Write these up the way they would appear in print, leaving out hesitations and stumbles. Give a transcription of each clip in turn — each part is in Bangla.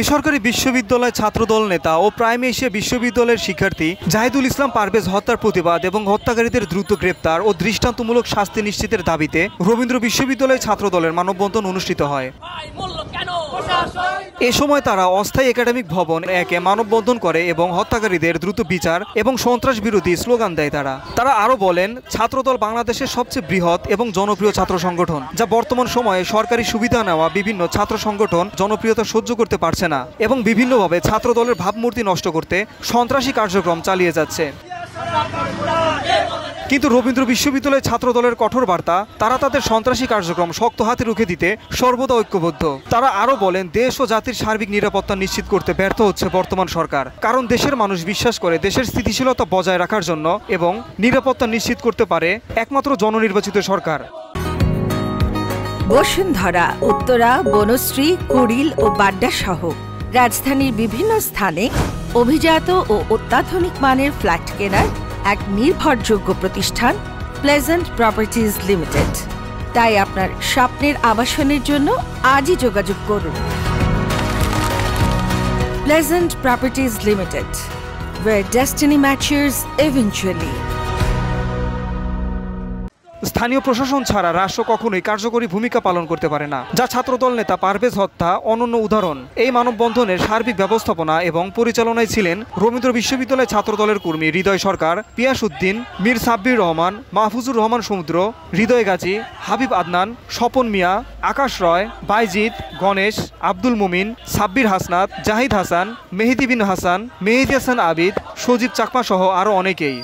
বেসরকারি বিশ্ববিদ্যালয় ছাত্রদল নেতা ও প্রাইম এশিয়া বিশ্ববিদ্যালয়ের শিক্ষার্থী জাহিদুল ইসলাম পারভেজ হত্যার প্রতিবাদ এবং হত্যাকারীদের দ্রুত গ্রেপ্তার ও দৃষ্টান্তমূলক শাস্তি নিশ্চিতের দাবিতে রবীন্দ্র বিশ্ববিদ্যালয় ছাত্রদলের মানববন্ধন অনুষ্ঠিত হয়। এ সময় তারা অস্থায়ী একাডেমিক ভবন একে মানববন্ধন করে এবং হত্যাকারীদের দ্রুত বিচার এবং সন্ত্রাস বিরোধী স্লোগান দেয়। তারা আরও বলেন, ছাত্রদল বাংলাদেশের সবচেয়ে বৃহৎ এবং জনপ্রিয় ছাত্র সংগঠন, যা বর্তমান সময়ে সরকারি সুবিধা নেওয়া বিভিন্ন ছাত্র সংগঠন জনপ্রিয়তা সহ্য করতে পারছে না এবং বিভিন্নভাবে ছাত্রদলের ভাবমূর্তি নষ্ট করতে সন্ত্রাসী কার্যক্রম চালিয়ে যাচ্ছে। কিন্তু রবীন্দ্র বিশ্ববিদ্যালয় ছাত্রদলের কঠোর বার্তা, তারা তাদের সন্ত্রাসী কার্যক্রম শক্ত হাতে রুখে দিতে সর্বদা ঐক্যবদ্ধ। তারা আরও বলেন, দেশ ও জাতির সার্বিক নিরাপত্তা নিশ্চিত করতে ব্যর্থ হচ্ছে বর্তমান সরকার, কারণ দেশের মানুষ বিশ্বাস করে দেশের স্থিতিশীলতা বজায় রাখার জন্য এবং নিরাপত্তা নিশ্চিত করতে পারে একমাত্র জননির্বাচিত সরকার। বসুন্ধরা, উত্তরা, বনশ্রী, কুড়িল ও বাড্ডা সহ রাজধানীর বিভিন্ন স্থানে অভিজাত ও অত্যাধুনিক মানের ফ্ল্যাট কেনার এক নির্ভরযোগ্য প্রতিষ্ঠান প্লেজেন্ট প্রপার্টিজ লিমিটেড। তাই আপনার স্বপ্নের আবাসনের জন্য আজই যোগাযোগ করুন। Pleasant properties limited, where destiny matches eventually. স্থানীয় প্রশাসন ছাড়া রাষ্ট্র কখনোই কার্যকরী ভূমিকা পালন করতে পারে না, যা ছাত্রদল নেতা পারভেজ হত্যা অনন্য উদাহরণ। এই মানববন্ধনের সার্বিক ব্যবস্থাপনা এবং পরিচালনায় ছিলেন রবীন্দ্র বিশ্ববিদ্যালয় ছাত্রদলের কর্মী হৃদয় সরকার, পিয়াস উদ্দিন, মীর সাব্বির রহমান, মাহফুজুর রহমান সমুদ্র, হৃদয় গাজী, হাবিব আদনান, স্বপন মিয়া, আকাশ রয়, বাইজিৎ, গণেশ, আব্দুল মুমিন, সাব্বির হাসনাত, জাহিদ হাসান, মেহেদি বিন হাসান, মেহেদি হাসান আবিদ, সজীব চাকমা সহ আরও অনেকেই।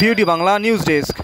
ডিওডি বাংলা নিউজ ডেস্ক।